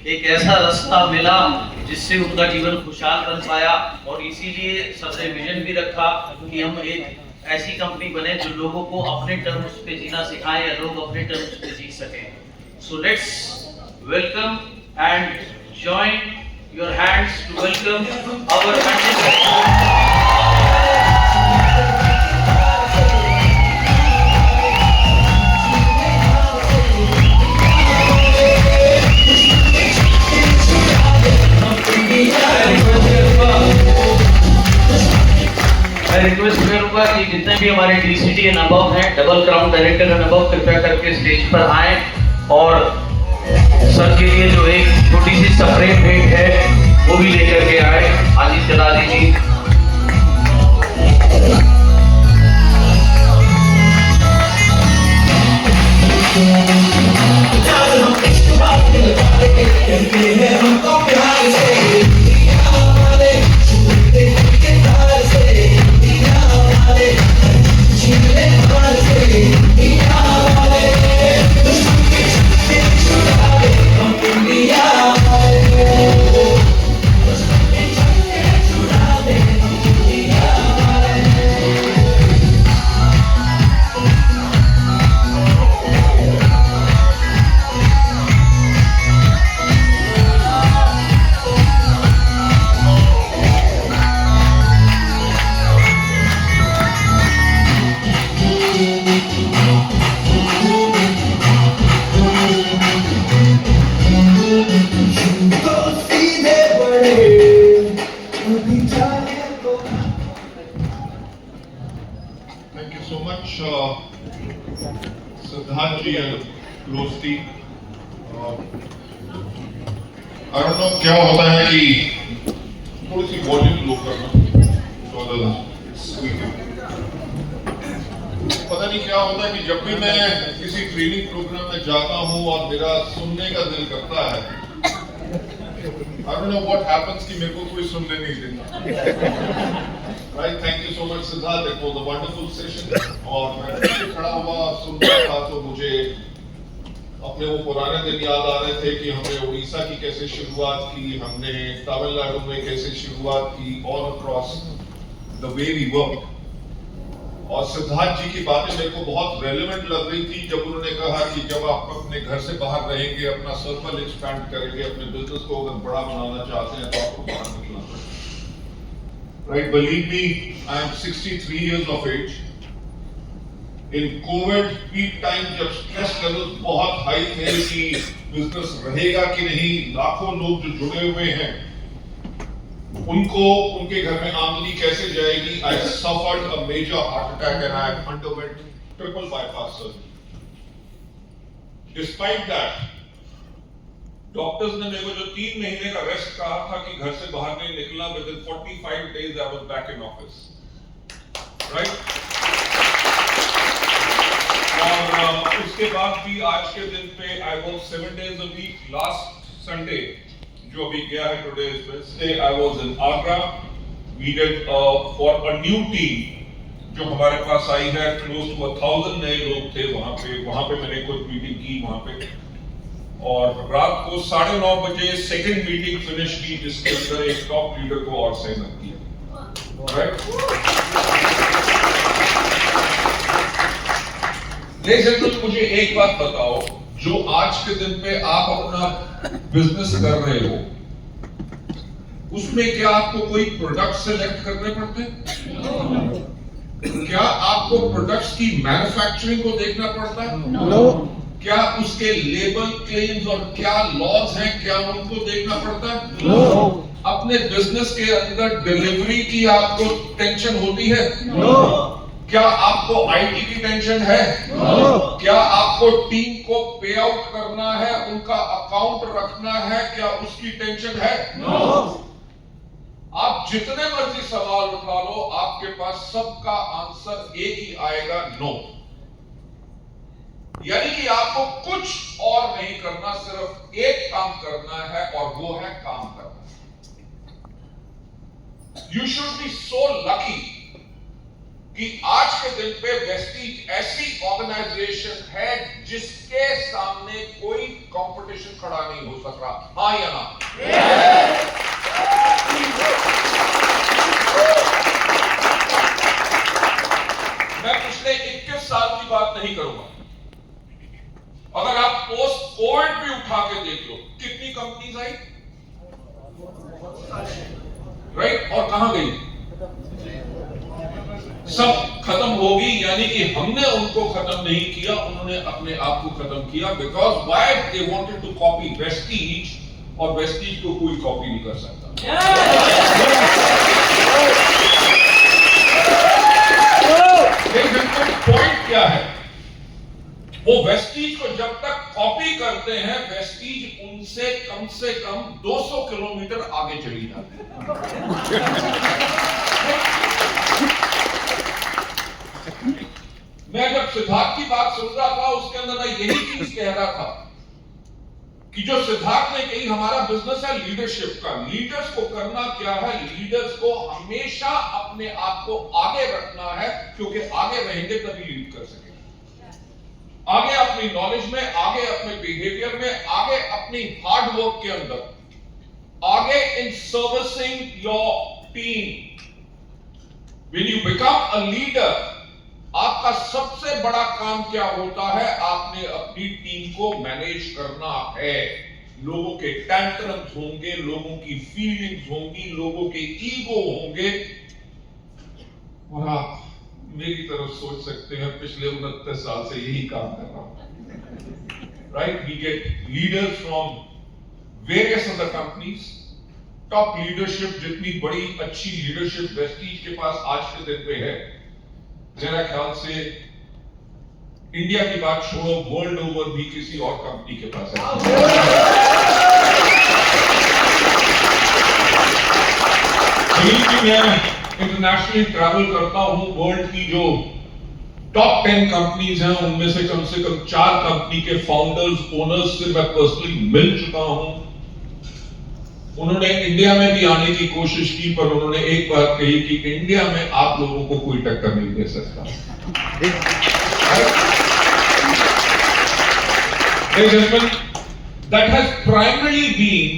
एक ऐसा रास्ता मिला जिससे उनका जीवन खुशहाल बन पाया। और इसीलिए सबने विजन भी रखा कि हम एक ऐसी कंपनी बने जो लोगों को अपने टर्म्स पे जीना सिखाए या लोग अपने टर्म्स पे जी सकें। So let's welcome and join your hands to welcome our candidate. मैं रिक्वेस्ट करूंगा कि जितने भी हमारे डीसीटी एंड अबव हैं, double crown director and above, कृपया करके स्टेज पर आए और सर के लिए जो एक छोटी सी सेपरेट भेंट है वो भी लेकर के आए। आदित्य दादी जी, Siddharth ji and Rosti, I don't know क्या होता है कि थोड़ी सी वॉल्यूम लो करना, पता नहीं क्या होता है कि जब भी मैं किसी ट्रेनिंग प्रोग्राम में जाता हूँ और मेरा सुनने का दिल करता है, I don't know what happens कि मेरे को कोई सुनने नहीं देता। Right, thank you so much Siddharth, it was a wonderful session। और मैं पीछे खड़ा हुआ सुन रहा था तो मुझे अपने वो पुराने दिन याद आ रहे थे कि हमने उड़ीसा की कैसे शुरुआत की, हमने तमिलनाडु में कैसे शुरुआत की, all across the way we work। और सिद्धार्थ जी की बातें मेरे को बहुत रेलेवेंट लग रही थी जब उन्होंने कहा कि जब आप अपने घर से बाहर रहेंगे, अपना सर्कल एक्सपैंड करेंगे, अपने बिजनेस को अगर बड़ा बनाना चाहते हैं तो आपको बाहर निकलना पड़ेगा। Right, believe me, I am 63 years of age। In COVID peak time जब स्ट्रेस लेवल्स बहुत हाई थे कि बिजनेस रहेगा कि नहीं, लाखों लोग जो जुड़े हुए हैं उनको उनके घर में आमदनी कैसे जाएगी, I suffered a major heart attack and I underwent triple bypass surgery। Despite that, doctors ने मेरे को जो 3 महीने का रेस्ट कहा था कि घर से बाहर नहीं निकलना, within 45 days I was back in office, right? और उसके बाद भी आज के दिन पे I work 7 days a week। Last Sunday जो अभी गया है, today is Wednesday, I was in Agra। We did for a new team जो हमारे पास आई है, close to 1000 नए लोग थे वहां पे मैंने कुछ मीटिंग की वहां पे, और रात को 9:30 बजे सेकंड मीटिंग फिनिश की जिसके अंदर एक टॉप लीडर को और साइन अप किया। राइट, लेकिन मुझे एक बात बताओ, जो आज के दिन पे आप अपना बिजनेस कर रहे हो उसमें क्या आपको कोई प्रोडक्ट सेलेक्ट करने पड़ते हैं? क्या आपको प्रोडक्ट्स की मैन्युफैक्चरिंग को देखना पड़ता है? नो। क्या उसके लेबल, क्लेम्स और क्या लॉज हैं, क्या उनको देखना पड़ता है? नो। अपने बिजनेस के अंदर डिलीवरी की आपको टेंशन होती है? नो। क्या आपको आईटी की टेंशन है? नो। क्या आपको टीम को पे आउट करना है, उनका अकाउंट रखना है, क्या उसकी टेंशन है? नो। आप जितने मर्जी सवाल उठा लो, आपके पास सबका आंसर एक ही आएगा, नो। यानी कि आपको कुछ और नहीं करना, सिर्फ एक काम करना है और वो है काम करना। You should be so lucky कि आज के दिन पे वेस्टीज ऐसी ऑर्गेनाइजेशन है जिसके सामने कोई कंपटीशन खड़ा नहीं हो सक रहा। हाँ या ना? मैं पिछले 21 साल की बात नहीं करूंगा। अगर आप पोस्ट कोविड भी उठा के देख लो, कितनी कंपनीज आई, राइट, और कहां गई? सब खत्म होगी। यानी कि हमने उनको खत्म नहीं किया, उन्होंने अपने आप को खत्म किया। Because why they wanted to copy Vestige, और वेस्टीज को कोई कॉपी नहीं कर सकता। पॉइंट क्या है? वो वेस्टीज को जब तक कॉपी करते हैं, वेस्टीज उनसे कम 200 किलोमीटर आगे चली जाती है। मैं जब सिद्धार्थ की बात सुन रहा था, उसके अंदर मैं यही चीज कह रहा था कि जो सिद्धार्थ ने कही, हमारा बिजनेस है लीडरशिप का। लीडर्स को करना क्या है? लीडर्स को हमेशा अपने आप को आगे रखना है, क्योंकि आगे रहेंगे तभी लीड कर सकेंगे। आगे अपनी नॉलेज में, आगे अपने बिहेवियर में, आगे अपनी हार्ड वर्क के अंदर, आगे in servicing your team. When you become a leader, आपका सबसे बड़ा काम क्या होता है? आपने अपनी टीम को मैनेज करना है। लोगों के टेंट्रम्स होंगे, लोगों की फीलिंग्स होंगी, लोगों के ईगो होंगे, और आप मेरी तरफ सोच सकते हैं, पिछले 29 साल से यही काम कर रहा हूं। Right, we get leaders from various other companies. Top leadership, जितनी बड़ी अच्छी लीडरशिप वेस्टीज के पास आज के दिन पे है, मेरा ख्याल से इंडिया की बात छोड़ो, वर्ल्ड ओवर भी किसी और कंपनी के पास है। मैं इंटरनेशनली ट्रैवल करता हूं, वर्ल्ड की जो टॉप 10 कंपनीज हैं, उनमें से कम 4 कंपनी के फाउंडर्स, ओनर्स से मैं पर्सनली मिल चुका हूं। उन्होंने इंडिया में भी आने की कोशिश की, पर उन्होंने एक बात कही कि इंडिया में आप लोगों को कोई टक्कर नहीं दे सकता। That has primarily been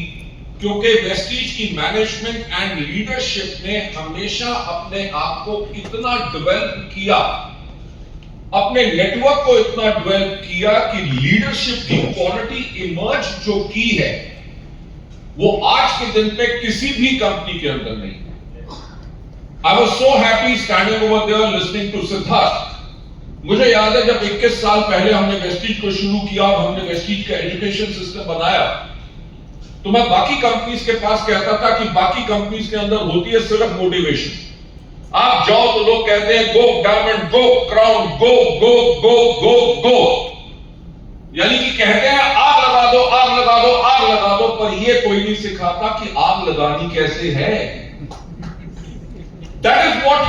क्योंकि वेस्टीज की मैनेजमेंट एंड लीडरशिप ने हमेशा अपने आप को इतना डेवलप किया, अपने नेटवर्क को इतना डेवलप किया कि लीडरशिप की क्वालिटी इमर्ज जो की है, वो आज के दिन पे किसी भी कंपनी के अंदर नहीं है। I was so happy standing over there listening to Siddharth. मुझे याद है जब 21 साल पहले हमने वेस्टीज को शुरू किया और हमने वेस्टीज का एजुकेशन सिस्टम बनाया, तो मैं बाकी कंपनीज के पास कहता था कि बाकी कंपनीज के अंदर होती है सिर्फ मोटिवेशन। आप जाओ तो लोग कहते हैं गो डायमंड, गो क्राउन, गो गो गो गो गो, यानी कि कहते हैं आग लगा दो, आग लगा दो, आग लगा दो, पर यह कोई नहीं सिखाता कि आग लगानी कैसे है। That is what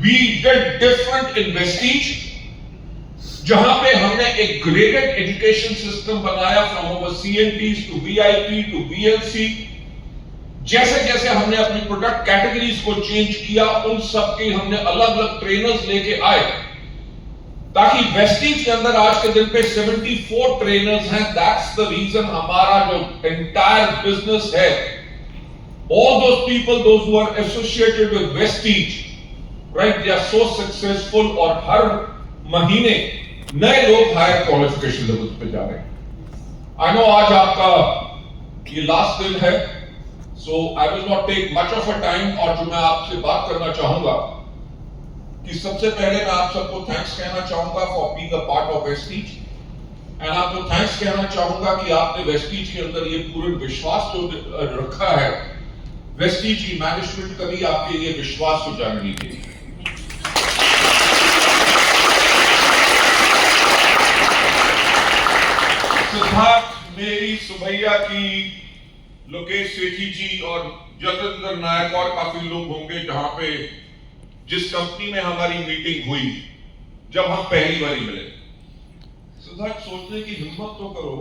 we did different in Vestige, जहां पे हमने एक ग्रेडेड एजुकेशन सिस्टम बनाया from our CNTs to VIP to VLC। जैसे जैसे हमने अपनी प्रोडक्ट कैटेगरीज को चेंज किया, उन सब के हमने अलग अलग ट्रेनर्स लेके आए, ताकि वेस्टीज के अंदर आज के दिन पे 74 ट्रेनर्स हैं। दैट्स द रीजन हमारा जो एंटायर बिजनेस है, all those people, those who are associated with Vestige, right, they are so successful, और हर महीने नए लोग हायर क्वालिफिकेशन लेवल पे जा रहे हैं। आई नो आज आपका ये लास्ट दिन है, so I will not take much of a time, और जो मैं आपसे बात करना चाहूंगा कि सबसे पहले मैं आप सबको थैंक्स कहना चाहूंगा for being a part of Vestige, and आपको थैंक्स कहना चाहूंगा कि आपने वेस्टीज के अंदर ये पूर्ण विश्वास जो रखा है। वेस्टीज की मैनेजमेंट कभी आपके ये विश्वास को जान नहीं देगी। सिद्धार्थ, मेरी, सुभैया की, लोकेश सेठी जी और जतेंद्र नायक और काफी लोग होंगे, जहां पे जिस कंपनी में हमारी मीटिंग हुई जब हम पहली बार मिले। सिद्धार्थ, सोचने की हिम्मत तो करो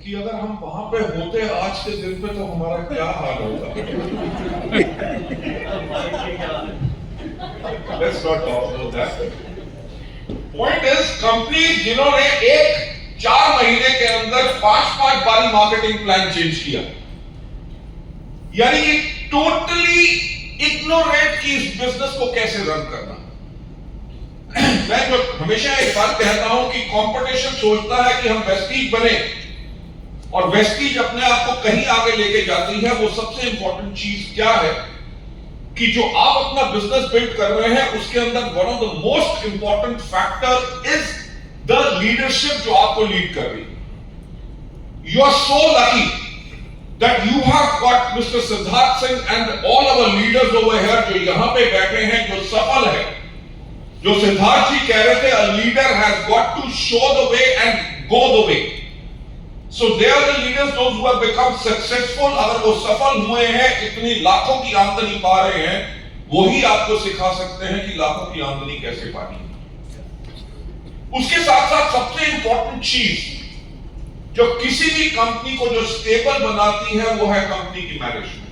कि अगर हम वहां पे होते आज के दिन पे तो हमारा क्या हाल होता। Let's not talk about that. Point is, company जिन्होंने एक 4 महीने के अंदर 5 बारी मार्केटिंग प्लान चेंज किया, यानी कि टोटली इग्नोरेट की इस बिजनेस को कैसे रन करना। मैं जो हमेशा एक बात कहता हूं कि कंपटीशन सोचता है कि हम वेस्टीज बने, और वेस्टीज अपने आप को कहीं आगे लेके जाती है। वो सबसे इंपॉर्टेंट चीज क्या है कि जो आप अपना बिजनेस बिल्ड कर रहे हैं उसके अंदर one of the most important factor is the leadership जो आपको लीड कर रही है। You are so lucky that you have got mister Siddharth Singh and all our leaders over here जो यहां पे बैठे हैं, जो सफल है। जो सिद्धार्थ जी कह रहे थे, a leader has got to show the way and go the way. So they are the leaders, those who have become successful। अगर वो सफल हुए हैं, इतनी लाखों की आमदनी पा रहे हैं, वही आपको सिखा सकते हैं कि लाखों की आमदनी कैसे पानी है। उसके साथ साथ सबसे इंपॉर्टेंट चीज जो किसी भी कंपनी को जो स्टेबल बनाती है वो है कंपनी की मैनेजमेंट।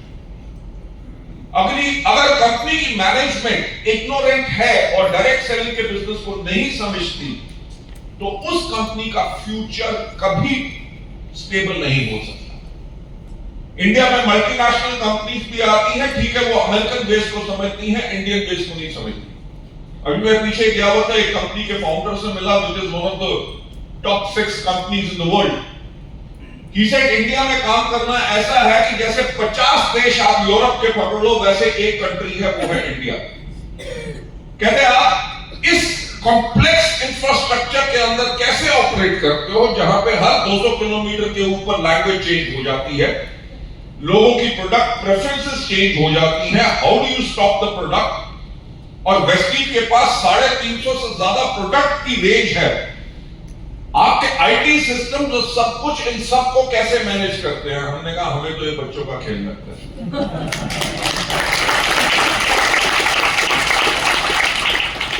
अगर कंपनी की मैनेजमेंट इग्नोरेंट है और डायरेक्ट सेलिंग के बिजनेस को नहीं समझती, तो उस कंपनी का फ्यूचर कभी स्टेबल नहीं हो सकता। इंडिया में मल्टीनेशनल कंपनीज भी आती हैं, ठीक है, वो अमेरिकन बेस को समझती हैं, इंडियन बेस को नहीं समझती। अभी मैं पीछे गया हुआ था, एक कंपनी के फाउंडर से मिला, which is one of the top 6 companies in the world. He said India में काम करना ऐसा है कि जैसे 50 देश आप यूरोप के पकड़ लो, वैसे एक कंट्री है, वो है इंडिया। कहते आप इस कॉम्प्लेक्स इंफ्रास्ट्रक्चर के अंदर कैसे ऑपरेट करते हो, जहां पे हर 200 किलोमीटर के ऊपर लैंग्वेज चेंज हो जाती है, लोगों की प्रोडक्ट प्रेफरेंसेस चेंज हो जाती हैं। How do you stop the product? और वेस्टीज के पास 350 से ज्यादा प्रोडक्ट की रेंज है। आपके आईटी सिस्टम जो सब कुछ इन सब को कैसे मैनेज करते हैं? हमने कहा हमें तो ये बच्चों का खेल लगता है।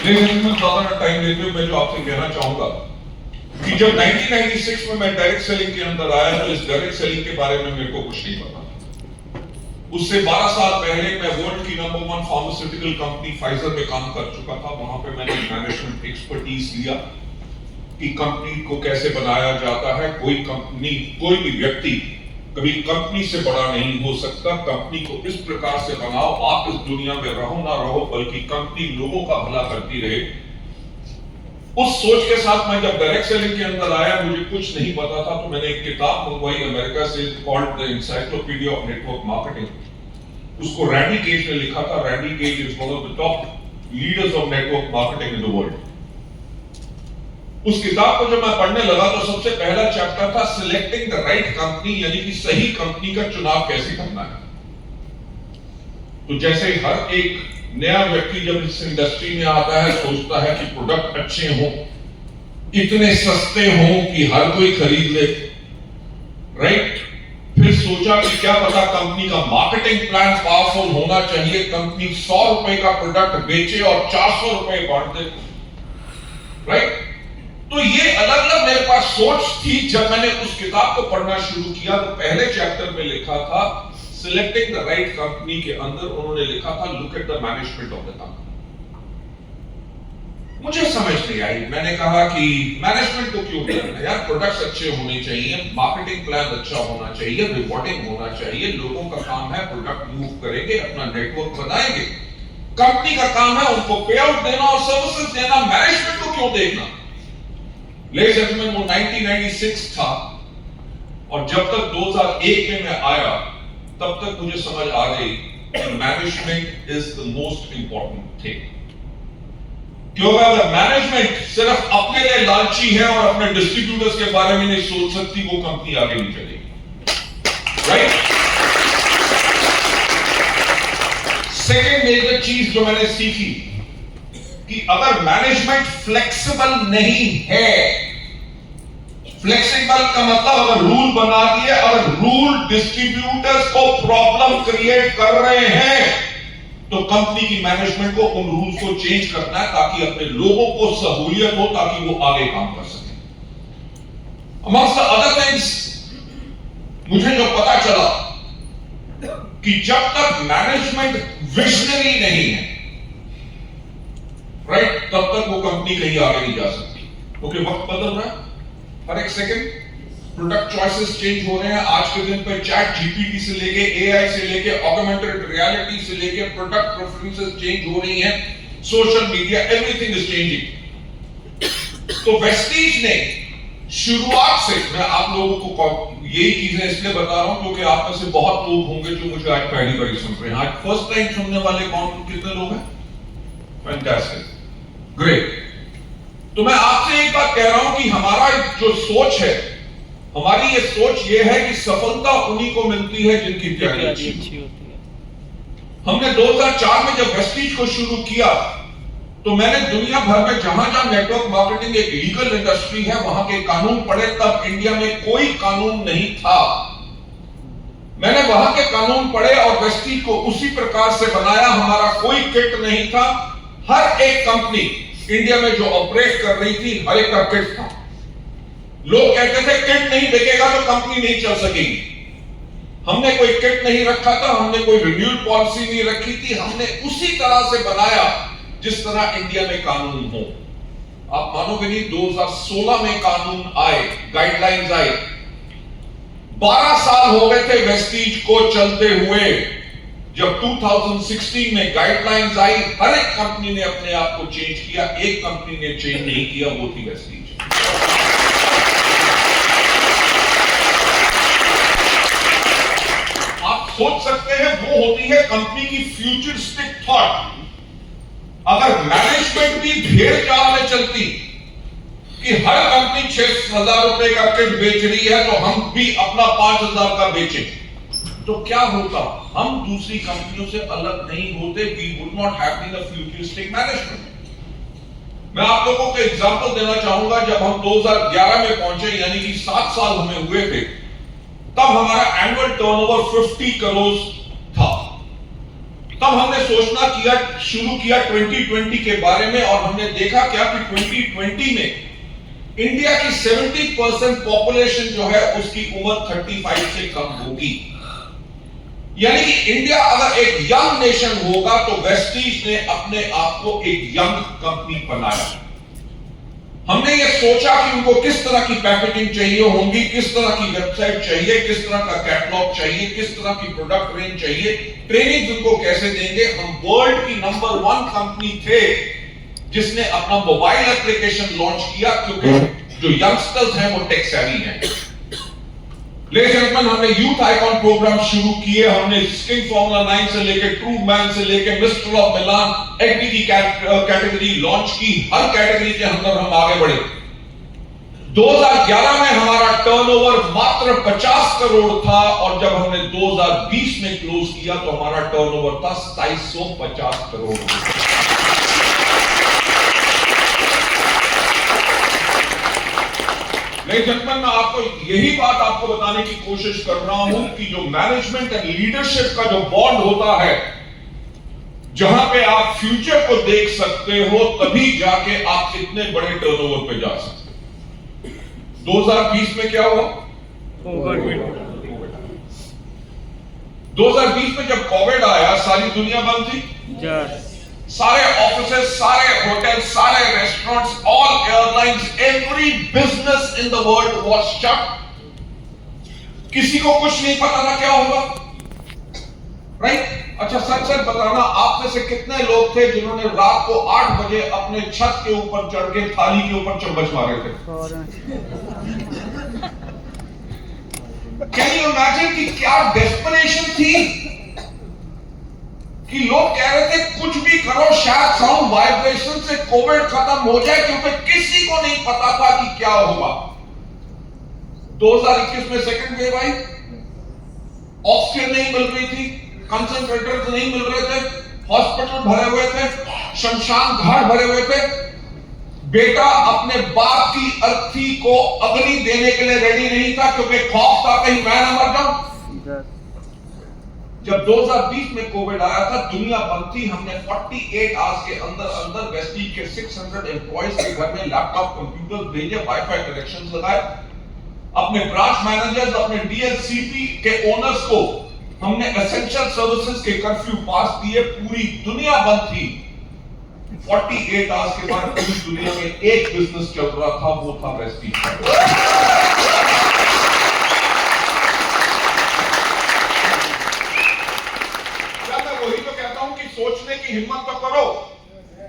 लेकिन ज्यादा टाइम लेते हुए मैं जो आपसे कहना चाहूंगा कि जब 1996 में मैं डायरेक्ट सेलिंग के अंदर आया, तो इस डायरेक्ट सेलिंग के बारे में मेरे को कुछ नहीं पता। उससे 12 साल पहले मैं वर्ल्ड की नंबर 1 फार्मास्यूटिकल कंपनी फाइजर में काम कर चुका था। वहां पे मैंने मैनेजमेंट एक्सपर्टीज लिया कि कंपनी को कैसे बनाया जाता है। कोई कंपनी, कोई भी व्यक्ति कभी कंपनी से बड़ा नहीं हो सकता। कंपनी को इस प्रकार से बनाओ, आप इस दुनिया में रहो ना रहो, बल्कि कंपनी लोगों का भला करती रहे। उस सोच के साथ मैं जब डायरेक्ट सेलिंग के अंदर आया, मुझे कुछ नहीं पता था, तो मैंने एक किताब मंगवाई अमेरिका से, called the encyclopedia of network marketing. उसको रैंडी गेज ने लिखा था। Randy gauge is one of the top leaders of network marketing in the world. उस किताब को जब मैं पढ़ने लगा, तो सबसे पहला चैप्टर था सिलेक्टिंग द राइट कंपनी, यानी कि सही कंपनी का चुनाव कैसे करना है। तो जैसे हर एक नया व्यक्ति जब इस इंडस्ट्री में आता है, सोचता है कि प्रोडक्ट अच्छे हों, इतने सस्ते हों कि हर कोई खरीद ले, राइट। फिर सोचा कि क्या पता कंपनी का मार्केटिंग प्लान पावरफुल होना चाहिए, कंपनी 100 रुपए का प्रोडक्ट बेचे और 400 रुपए बांट दे, राइट। तो ये अलग अलग मेरे पास सोच थी। जब मैंने उस किताब को पढ़ना शुरू किया, तो पहले चैप्टर में लिखा था सिलेक्टिंग द राइट कंपनी के अंदर उन्होंने लिखा था look at the management of the company. मुझे समझ नहीं आई। मैंने कहा कि मैनेजमेंट को क्यों करना है यार, प्रोडक्ट्स अच्छे होने चाहिए, मार्केटिंग प्लान अच्छा होना चाहिए, रिपोर्टिंग होना चाहिए, लोगों का काम है प्रोडक्ट मूव करेंगे, अपना नेटवर्क बनाएंगे, कंपनी का काम है उनको पे आउट देना और सर्विसेज देना, मैनेजमेंट को क्यों देखना। लेडीज एंड जेंटलमैन, वो 1996 था, और जब तक 2001 में मैं आया, तब तक मुझे समझ आ गई कि management is the most important thing. क्योंकि अगर मैनेजमेंट सिर्फ अपने लिए लालची है और अपने डिस्ट्रीब्यूटर्स के बारे में नहीं सोच सकती, वो कंपनी आगे नहीं चलेगी, राइट। सेकेंड मेजर चीज जो मैंने सीखी कि अगर मैनेजमेंट फ्लेक्सिबल नहीं है, फ्लेक्सिबल का मतलब अगर रूल बना दिए, अगर रूल डिस्ट्रीब्यूटर्स को प्रॉब्लम क्रिएट कर रहे हैं, तो कंपनी की मैनेजमेंट को उन रूल्स को चेंज करना है ताकि अपने लोगों को सहूलियत हो, ताकि वो आगे काम कर सके। अमंग्स्ट द अदर थिंग्स, मुझे जो पता चला कि जब तक मैनेजमेंट विजनरी नहीं है, राइट, तब तक वो कंपनी कहीं आगे नहीं जा सकती, क्योंकि वक्त बदल रहा है हर एक सेकंड, प्रोडक्ट चॉइसेस चेंज हो रहे हैं। आज के दिन पे चैट जीपीटी से लेके एआई से लेके ऑगमेंटेड रियलिटी से लेके प्रोडक्ट प्रेफरेंसेस चेंज हो रही हैं, social media, everything is changing. तो वेस्टीज ने शुरुआत से, मैं आप लोगों को यही चीजें इसलिए बता रहा हूं क्योंकि आप में से बहुत लोग होंगे जो मुझे आज पहली बार सुन रहे हैं। आज फर्स्ट टाइम सुनने वाले कौन कितने लोग हैं? Fantastic, great. तो मैं आपसे एक बात कह रहा हूं कि हमारा जो सोच है, हमारी ये सोच ये है कि सफलता उन्हीं को मिलती है जिनकी तैयारी अच्छी होती है। हमने 2004 में जब वेस्टीज को शुरू किया तो मैंने दुनिया भर में जहां जहां नेटवर्क मार्केटिंग एक लीगल इंडस्ट्री है वहां के कानून पढ़े। तब इंडिया में कोई कानून नहीं था, मैंने वहां के कानून पढ़े और वेस्टीज को उसी प्रकार से बनाया। हमारा कोई किट नहीं था, हर एक कंपनी इंडिया में जो ऑपरेट कर रही थी हर एक का किट था। लोग कहते थे किट नहीं बिकेगा तो कंपनी नहीं चल सकेगी। हमने कोई किट नहीं रखा था, हमने कोई रिन्यूअल पॉलिसी नहीं रखी थी, हमने उसी तरह से बनाया जिस तरह इंडिया में कानून हो। आप मानोगे नहीं, 2016 में कानून आए, गाइडलाइंस आए। 12 साल हो गए थे वेस्टीज को चलते हुए। जब 2016 में गाइडलाइंस आई, हर एक कंपनी ने अपने आप को चेंज किया, एक कंपनी ने चेंज नहीं किया, वो थी वेस्टीज। आप सोच सकते हैं वो होती है कंपनी की फ्यूचरिस्टिक थॉट। अगर मैनेजमेंट भी भेड़ चाल में चलती कि हर कंपनी 6,000 रुपए का किट बेच रही है तो हम भी अपना 5,000 का बेचें, तो क्या होता? हम दूसरी कंपनियों से अलग नहीं होते। We would not have been a futuristic management. मैं आप लोगों को एग्जांपल देना चाहूंगा। जब हम 2011 में पहुंचे, यानी कि 7 साल हमें हुए थे, तब हमारा एनुअल टर्नओवर 50 करोड़ था। तब हमने सोचना किया, शुरू किया 2020 के बारे में, और हमने देखा क्या कि 2020 में इंडिया की 70% पॉपुलेशन जो है उसकी उम्र 35 से कम होगी। यानी कि इंडिया अगर एक यंग नेशन होगा तो वेस्टीज ने अपने आप को एक यंग कंपनी बनाया। हमने ये सोचा कि उनको किस तरह की पैकेजिंग चाहिए होगी, किस तरह की वेबसाइट चाहिए, किस तरह का कैटलॉग चाहिए, किस तरह की प्रोडक्ट रेंज चाहिए, ट्रेनिंग उनको कैसे देंगे। हम वर्ल्ड की नंबर 1 कंपनी थे जिसने अपना मोबाइल एप्लीकेशन लॉन्च किया, क्योंकि जो यंगस्टर्स हैं वो टेक सेवी हैं। लेडीज एंड जेंटलमैन, हमने यूथ आइकॉन प्रोग्राम शुरू किए। हमने स्किंग फॉर्मूला 9 से लेके ट्रू मैन से लेके मिस्टर ऑफ मिलान एग्री की कैटेगरी लॉन्च की। हर कैटेगरी के अंदर हम आगे बढ़े। 2011 में हमारा टर्नओवर मात्र 50 करोड़ था, और जब हमने 2020 में क्लोज किया तो हमारा टर्नओवर था 250 करोड़। लेडीज एंड जेंटलमैन, मैं आपको यही बात आपको बताने की कोशिश कर रहा हूं कि जो मैनेजमेंट एंड लीडरशिप का जो बॉन्ड होता है, जहां पे आप फ्यूचर को देख सकते हो, तभी जाके आप इतने बड़े टर्नओवर पे जा सकते हो। 2020 में क्या हुआ? 2020 में जब कोविड आया, सारी दुनिया बंद थी। सारे ऑफिसेस, सारे होटल, सारे restaurants, all airlines, every business in the world was shut. किसी को कुछ नहीं पता था क्या होगा, राइट? अच्छा, सच बताना, आप में से कितने लोग थे जिन्होंने रात को 8 बजे अपने छत के ऊपर चढ़ के थाली के ऊपर चम्मच मारे थे? कैन यू इमेजिन कि क्या डेस्परेशन थी कि लोग कह रहे थे कुछ भी करो, शायद साउंड वाइब्रेशन से कोविड खत्म हो जाए, क्योंकि किसी को नहीं पता था कि क्या होगा। 2021 में सेकंड वेव आई, ऑक्सीजन नहीं मिल रही थी, कंसंट्रेटर्स नहीं मिल रहे थे, हॉस्पिटल भरे हुए थे, शमशान घाट भरे हुए थे। बेटा अपने बाप की अर्थी को अग्नि देने के लिए रेडी नहीं था, क्योंकि खौफ था कहीं मैं ना मर जाऊं। जब 2020 में कोविड आया था, दुनिया बंद थी। हमने 48 आवर्स के अंदर वेस्टीज के 600 एम्प्लॉइज के घर में लैपटॉप, कंप्यूटर भेजे, वाईफाई कनेक्शंस लगाए। अपने ब्रांच मैनेजर्स, अपने डीएलसीपी के ओनर्स को हमने एसेंशियल सर्विसेज के कर्फ्यू पास दिए। पूरी दुनिया बंद थी। 48 आवर्स के बाद पूरी दुनिया में एक बिजनेस चल रहा था, वो था वेस्टीज। मैं वही तो कहता हूं कि सोचने की हिम्मत तो करो।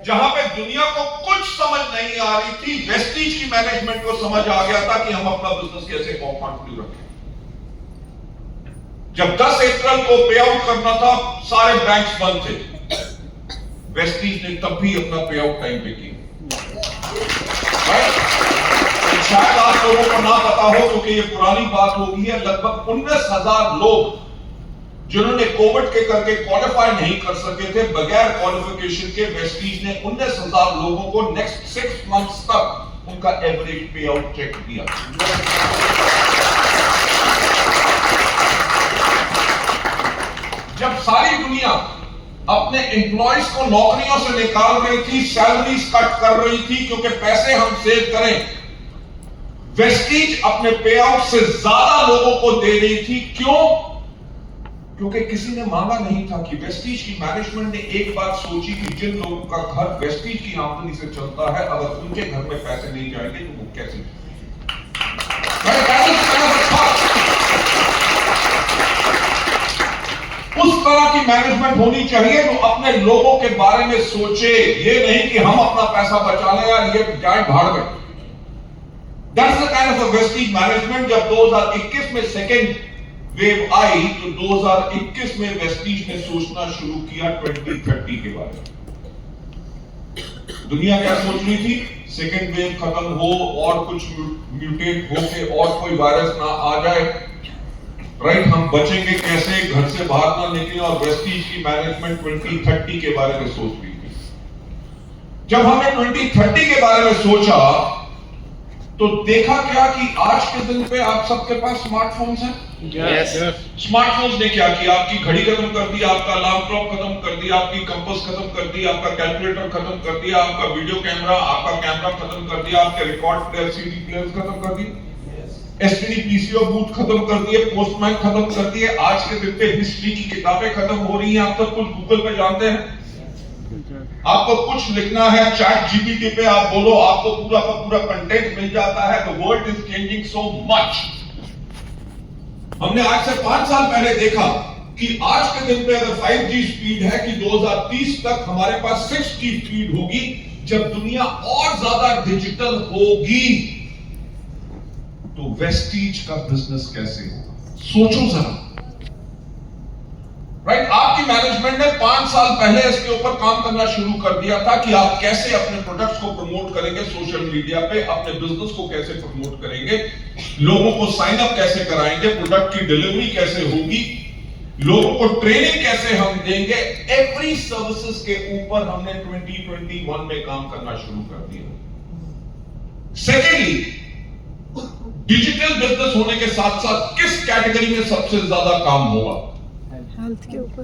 जहां पे दुनिया को कुछ समझ नहीं आ रही थी, वेस्टीज की मैनेजमेंट को समझ आ गया था कि हम अपना बिजनेस कैसे कंटिन्यू रखें। जब 10 अप्रैल को पे आउट करना था, सारे बैंक्स बंद थे, वेस्टीज ने तब भी अपना पे आउट टाइम पे किया। शायद आप लोगों को ना पता हो, क्योंकि ये पुरानी बात हो गई है, लगभग 19,000 लोग जिन्होंने कोविड के करके क्वालिफाई नहीं कर सके थे, बगैर क्वालिफिकेशन के वेस्टीज ने 19,000 लोगों को नेक्स्ट 6 मंथ्स तक उनका एवरेज पे आउट चेक दिया। जब सारी दुनिया अपने एम्प्लॉयज को नौकरियों से निकाल रही थी, सैलरीज कट कर रही थी क्योंकि पैसे हम सेव करें, वेस्टीज अपने पे आउट से ज्यादा लोगों को दे रही थी। क्यों? क्योंकि किसी ने मांगा नहीं था। कि वेस्टीज की मैनेजमेंट ने एक बात सोची कि जिन लोगों का घर वेस्टीज की आमदनी से चलता है, अगर उनके घर में पैसे नहीं जाएंगे तो वो कैसे? उस तरह की मैनेजमेंट होनी चाहिए जो अपने लोगों के बारे में सोचे, ये नहीं कि हम अपना पैसा बचा लें यार, ये जाए भाड़ में। That's the kind of a vestige management। जब 2021 में सेकेंड वेव आई तो 2021 में वेस्टीज ने सोचना शुरू किया 2030 के बारे में। दुनिया क्या सोच रही थी? सेकेंड वेव खत्म हो और कुछ म्यूटेट हो के और कोई वायरस ना आ जाए, राइट? हम बचेंगे कैसे, घर से बाहर ना निकले। और वेस्टीज की मैनेजमेंट 2030 के बारे में सोच रही थी। जब हमने 2030 के बारे में सोचा तो देखा क्या कि आज के दिन पे आप सबके पास स्मार्टफोन्स हैं। स्मार्टफोन्स ने क्या किया? आपकी घड़ी खत्म कर दी, आपका अलार्म क्लॉक खत्म कर दिया, आपकी कंपास खत्म कर दी, आपका कैलकुलेटर खत्म कर दिया, आपका वीडियो कैमरा, आपका कैमरा खत्म कर दिया, आपके रिकॉर्ड प्लेयर, सीडी प्लेयर्स खत्म कर दिए, एसटीडी पीसीओ बूथ खत्म कर दिए, पोस्टमैन खत्म कर दिए। आज के दिन पे हिस्ट्री की किताबें खत्म हो रही हैं। आप सब कुछ गूगल पे जानते हैं। आपको कुछ लिखना है, चैट जीपीटी पे आप बोलो, आपको पूरा का पूरा कंटेंट मिल जाता है। The world is changing so much. हमने आज से 5 साल पहले देखा कि आज के दिन पे अगर 5G स्पीड है कि 2030 तक हमारे पास 6G स्पीड होगी, जब दुनिया और ज्यादा डिजिटल होगी तो वेस्टीज का बिजनेस कैसे होगा? सोचो जरा, राइट? आपकी मैनेजमेंट ने 5 साल पहले इसके ऊपर काम करना शुरू कर दिया था कि आप कैसे अपने प्रोडक्ट्स को प्रमोट करेंगे सोशल मीडिया पे, अपने बिजनेस को कैसे प्रमोट करेंगे, लोगों को साइन अप कैसे कराएंगे, प्रोडक्ट की डिलीवरी कैसे होगी, लोगों को ट्रेनिंग कैसे हम देंगे। एवरी सर्विसेज के ऊपर हमने 2021 में काम करना शुरू कर दिया। सेकेंडली, डिजिटल बिजनेस होने के साथ साथ किस कैटेगरी में सबसे ज्यादा काम होगा? हेल्थ के ऊपर।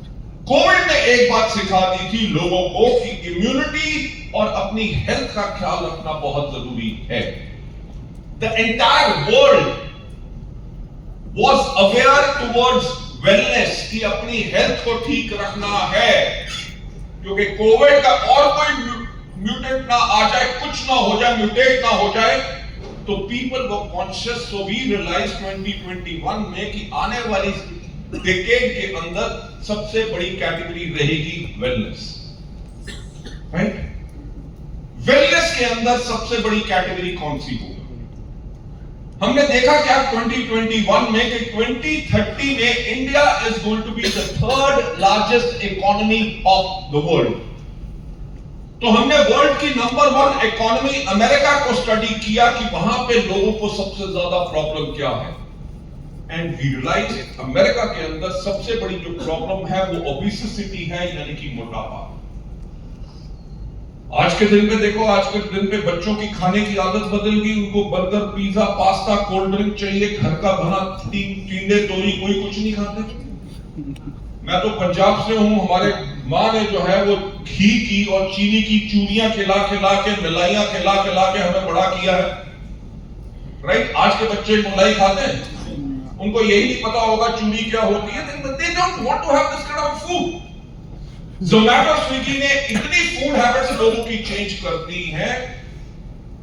कोविड ने एक बात सिखा दी थी लोगों को कि इम्यूनिटी और अपनी हेल्थ का ख्याल रखना बहुत जरूरी है। The entire world was aware towards wellness कि अपनी हेल्थ को ठीक रखना है, क्योंकि कोविड का और कोई म्यूटेंट ना आ जाए, कुछ ना हो जाए, म्यूटेट ना हो जाए, तो people were conscious. So we realise 2021 में कि आने वाली डिकेड के अंदर सबसे बड़ी कैटेगरी रहेगी वेलनेस, राइट? वेलनेस के अंदर सबसे बड़ी कैटेगरी कौन सी होगी? हमने देखा क्या 2021 में कि 2030 में India is going to be the 3rd largest economy of the world. तो हमने वर्ल्ड की नंबर 1 इकोनॉमी अमेरिका को स्टडी किया कि वहां पे लोगों को सबसे ज्यादा प्रॉब्लम क्या है। एंड वी रियलाइज अमेरिका के अंदर सबसे बड़ी जो प्रॉब्लम है वो ओबेसिटी है, यानी कि मोटापा। आज के दिन पे देखो, आज के दिन पे बच्चों की खाने की आदत बदल गई। उनको burger, pizza, pasta, cold drink चाहिए, घर का बना टींडे तोरी कोई कुछ नहीं खाते। मैं तो पंजाब से हूं, हमारे माँ ने जो है वो घी की और चीनी की चूड़ियां खिला खिला के, मिलाइयां खिला खिला के हमें बड़ा किया है, राइट? आज के बच्चे मलाई खाते हैं, उनको यही नहीं पता होगा चूड़ी क्या होती है। They don't want to have this kind of food. Zomato Swiggy ने इतनी फूड हैबिट्स लोगों की चेंज कर दी है,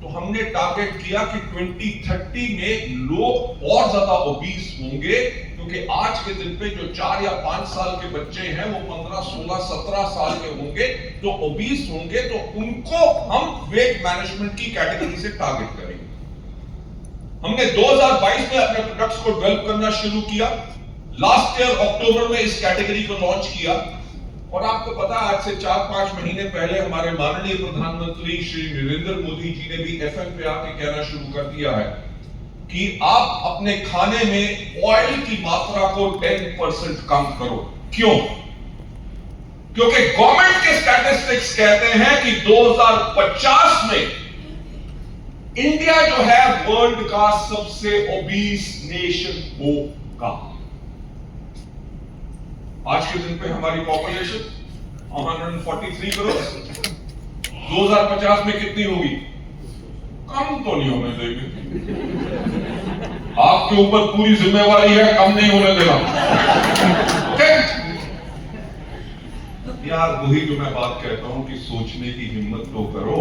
तो हमने टारगेट किया कि 2030 में लोग और ज्यादा ओबीस होंगे, क्योंकि आज के दिन पे जो 4 या 5 साल के बच्चे हैं वो 15, 16, 17 साल के होंगे, जो ओबीस होंगे, तो उनको हम वेट मैनेजमेंट की कैटेगरी से टारगेट करेंगे। हमने 2022 में अपने प्रोडक्ट्स को डेवलप करना शुरू किया। लास्ट ईयर अक्टूबर में इस कैटेगरी को लॉन्च किया, और आपको पता आज से 4-5 महीने पहले हमारे माननीय प्रधानमंत्री श्री नरेंद्र मोदी जी ने भी एफएम पे आके कहना शुरू कर दिया है कि आप अपने खाने में ऑयल की मात्रा को 10% कम करो। क्यों? क्योंकि गवर्नमेंट के स्टैटिस्टिक्स कहते हैं कि 2050 में इंडिया जो है वर्ल्ड का सबसे ओबीस नेशन होगा। आज के दिन पे हमारी पॉपुलेशन 143 करोड़, 2050 में कितनी होगी? कम तो नहीं होने देंगे। आपके ऊपर पूरी जिम्मेवारी है, कम नहीं होने देना। यार वही जो मैं बात कहता हूं कि सोचने की हिम्मत तो करो।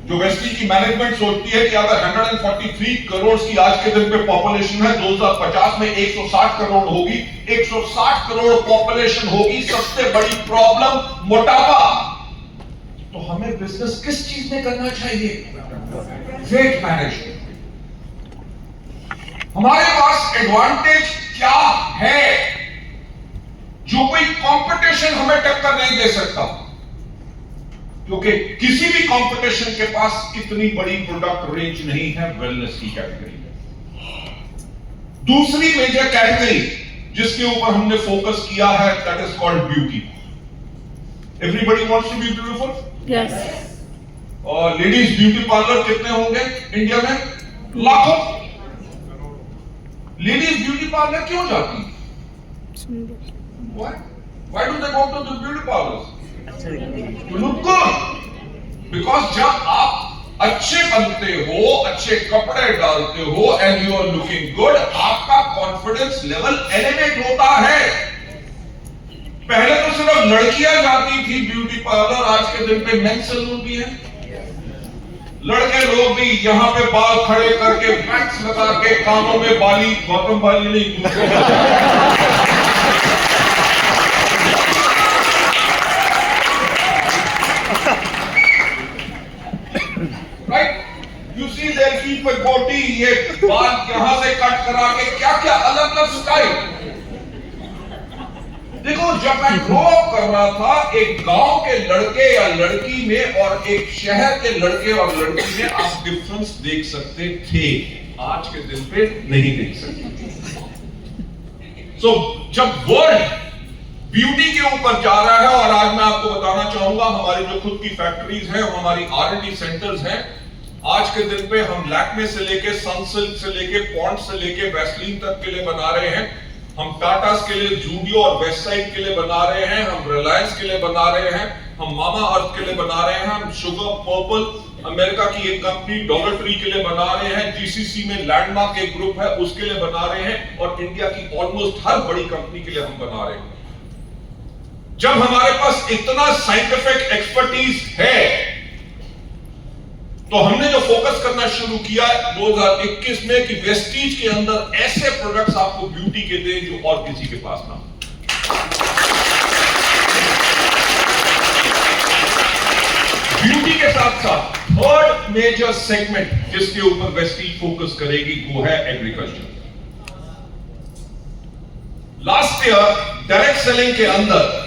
जो वेस्टी की मैनेजमेंट सोचती है कि अगर 143 करोड़ की आज के दिन पे पॉपुलेशन है, 2050 में 160 करोड़ होगी, 160 करोड़ पॉपुलेशन होगी, सबसे बड़ी प्रॉब्लम मोटापा, तो हमें बिजनेस किस चीज में करना चाहिए? Weight management. हमारे पास एडवांटेज क्या है जो कोई कंपटीशन हमें टक्कर नहीं दे सकता? क्योंकि किसी भी कंपटीशन के पास इतनी बड़ी प्रोडक्ट रेंज नहीं है वेलनेस की कैटेगरी में। दूसरी मेजर कैटेगरी जिसके ऊपर हमने फोकस किया है, that is called beauty. Everybody wants to be beautiful, yes. और लेडीज ब्यूटी पार्लर कितने होंगे इंडिया में? लाखों। लेडीज ब्यूटी पार्लर क्यों जाती? Why do they go to the beauty parlors? To look good. Because जब आप अच्छे बनते हो, अच्छे कपड़े डालते हो, and you are looking good, आपका कॉन्फिडेंस लेवल एलिवेट होता है। पहले तो सिर्फ लड़कियां जाती थी ब्यूटी पार्लर, आज के दिन पे मेंस सैलून भी है। लड़के लोग भी यहां पे बाल खड़े करके वैक्स लगा के कानों में बाली, गौतम बाली नहीं, गोटी, ये बाल यहां से कट करा के क्या क्या अलग अलग स्टाइल। देखो, जब मैं ग्रो अप कर रहा था, एक गांव के लड़के या लड़की में और एक शहर के लड़के और लड़की में आप डिफरेंस देख सकते थे, आज के दिन पे नहीं देख सकते। सो जब वर्ल्ड ब्यूटी के ऊपर जा रहा है, और आज मैं आपको बताना चाहूंगा हमारी जो खुद की फैक्ट्रीज हैं, हमारी R&D सेंटर्स हैं, आज के दिन पे हम लैक्मे से लेके सनसिल्क से लेके पॉन्ड से लेके वैसलीन तक के लिए बना रहे हैं। हम टाटास के लिए जूडियो और वेस्टसाइड के लिए बना रहे हैं, हम रिलायंस के लिए बना रहे हैं, हम मामा अर्थ के लिए बना रहे हैं, हम शुगर पर्पल अमेरिका की एक कंपनी डॉलर ट्री के लिए बना रहे हैं, जीसीसी में लैंडमार्क एक ग्रुप है उसके लिए बना रहे हैं, और इंडिया की ऑलमोस्ट हर बड़ी कंपनी के लिए हम बना रहे हैं। जब हमारे पास इतना साइंटिफिक एक्सपर्टीज है, तो हमने जो फोकस करना शुरू किया 2021 में कि वेस्टीज के अंदर ऐसे प्रोडक्ट्स आपको ब्यूटी के दें जो और किसी के पास ना हो। ब्यूटी के साथ साथ थर्ड मेजर सेगमेंट जिसके ऊपर वेस्टीज फोकस करेगी वो है agriculture. Last year direct selling के अंदर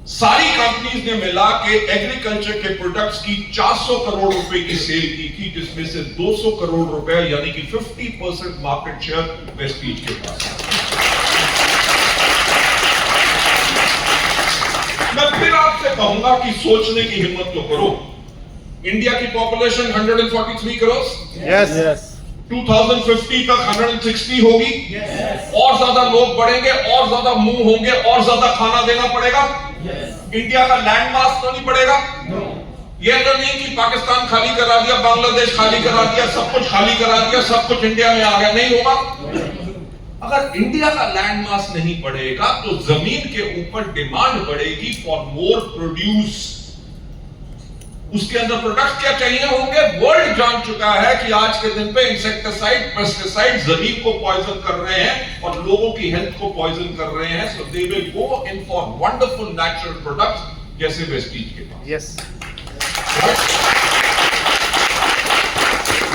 सारी कंपनीज ने मिला के एग्रीकल्चर के प्रोडक्ट्स की 400 करोड़ रुपए की सेल की थी, जिसमें से 200 करोड़ रुपए यानी कि 50% मार्केट शेयर वेस्टीज के पास। मैं फिर आपसे कहूंगा कि सोचने की हिम्मत तो करो। इंडिया की पॉपुलेशन 143 करोड़, यस। 2050 तक 160 होगी, और ज्यादा लोग बढ़ेंगे, और ज्यादा मुंह होंगे, और ज्यादा खाना देना पड़ेगा। इंडिया का लैंड मास तो नहीं बढ़ेगा। ये तो नहीं कि पाकिस्तान खाली करा दिया, बांग्लादेश खाली करा दिया, सब कुछ खाली करा दिया, सब कुछ इंडिया में आ गया, नहीं होगा। अगर इंडिया का लैंड मास नहीं बढ़ेगा तो जमीन के ऊपर डिमांड बढ़ेगी फॉर मोर प्रोड्यूस। उसके अंदर प्रोडक्ट क्या चाहिए होंगे? वर्ल्ड जान चुका है कि आज के दिन पे इंसेक्टिसाइड, पेस्टिसाइड जमीन को पॉइजन कर रहे हैं और लोगों की हेल्थ को पॉइजन कर रहे हैं। So they will go in for wonderful natural products जैसे वेस्टीज के पास। Yes.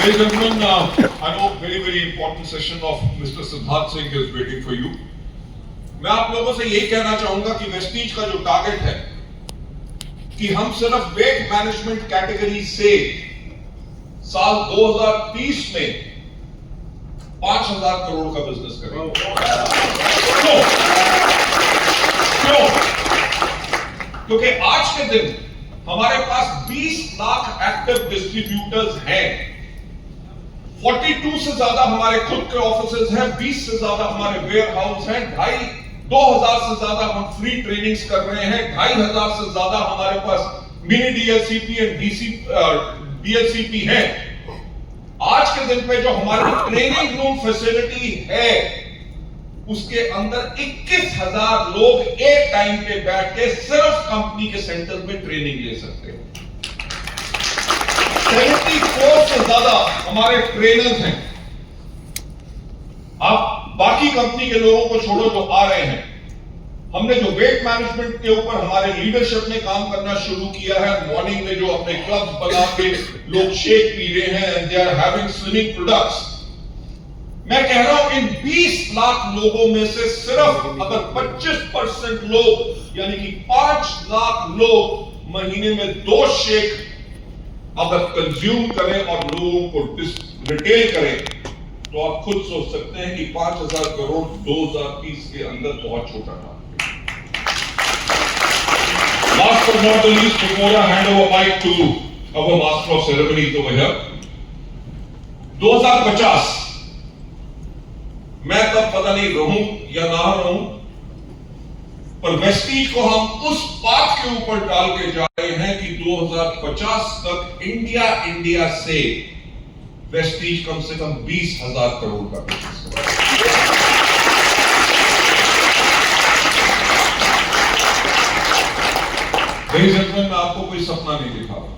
Ladies and gentlemen, I know very important session of Mr. Siddharth Singh is waiting for you. मैं आप लोगों से यही कहना चाहूंगा कि वेस्टीज का जो टारगेट है कि हम सिर्फ वेट मैनेजमेंट कैटेगरी से साल 2030 में 5,000 करोड़ का बिजनेस करेंगे। क्यों? क्योंकि आज के दिन हमारे पास 20 लाख एक्टिव डिस्ट्रीब्यूटर्स हैं, 42 से ज्यादा हमारे खुद के ऑफिसेज हैं, 20 से ज्यादा हमारे वेयर हाउस हैं, 2,500 से ज्यादा हम फ्री ट्रेनिंग्स कर रहे हैं, 2,500 से ज्यादा हमारे पास मिनी डीएलसीपी एंड डीएलसीपी है। आज के दिन पे जो हमारी ट्रेनिंग रूम फैसिलिटी है उसके अंदर 21,000 लोग एक टाइम पे बैठ के सिर्फ कंपनी के सेंटर में ट्रेनिंग ले सकते हैं। 74 से ज्यादा हमारे ट्रेनर्स हैं। आप बाकी कंपनी के लोगों को छोड़ो जो आ रहे हैं, हमने जो वेट मैनेजमेंट के ऊपर हमारे लीडरशिप ने काम करना शुरू किया है, मॉर्निंग में जो अपने क्लब्स बना के लोग शेक पी रहे हैं and they are having slimming products. मैं कह रहा हूं इन 20 लाख लोगों में से सिर्फ अगर 25% लोग यानी कि 5 लाख लोग महीने में 2 शेक अगर कंज्यूम करें और लोगों को रिटेल करें तो आप खुद सोच सकते हैं कि 5,000 करोड़ 2030 के अंदर बहुत छोटा था। Last but not the least, before I hand over mic to our master of ceremonies over here, 2050 मैं तब पता नहीं रहूं या ना रहूं, पर वेस्टीज को हम उस बात के ऊपर डाल के जा रहे हैं कि 2050 तक इंडिया से वेस्टीज कम से कम 20,000 करोड़ का बिजनेस करेगा। मैं आपको कोई सपना नहीं दिखा रहा।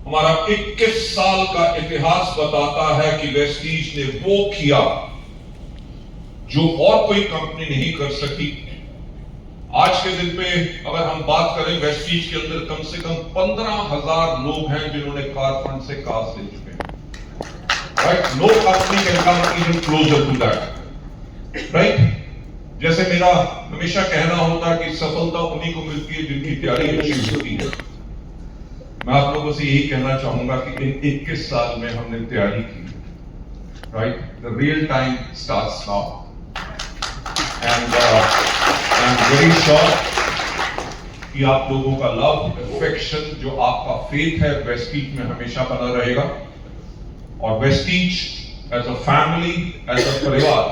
हमारा 21 साल का इतिहास बताता है कि वेस्टीज ने वो किया जो और कोई कंपनी नहीं कर सकी। आज के दिन पे अगर हम बात करें, वेस्टीज के अंदर कम से कम 15,000 लोग हैं जिन्होंने कार फंड से कार ले चुके हैं। Right? No company can come even closer to that. Right? जैसे मेरा हमेशा कहना होता है कि सफलता उन्हीं को मिलती है जिनकी तैयारी अच्छी होती है। मैं आप लोगों से यही कहना चाहूंगा कि इन 21 साल में हमने तैयारी की। Right? The real time starts now and I am very sure कि आप लोगों का लव, अफेक्शन, जो आपका फेथ है वेस्टीज में हमेशा बना रहेगा। और Vestige as a family, as a परिवार,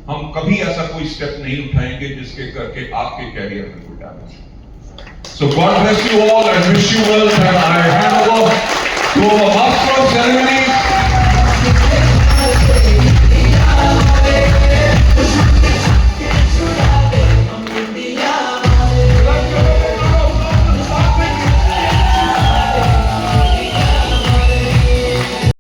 हम कभी ऐसा कोई स्टेप नहीं उठाएंगे जिसके करके आपके कैरियर में कोई damage. So God bless you all and wish you well, and I hand over to our master of ceremonies,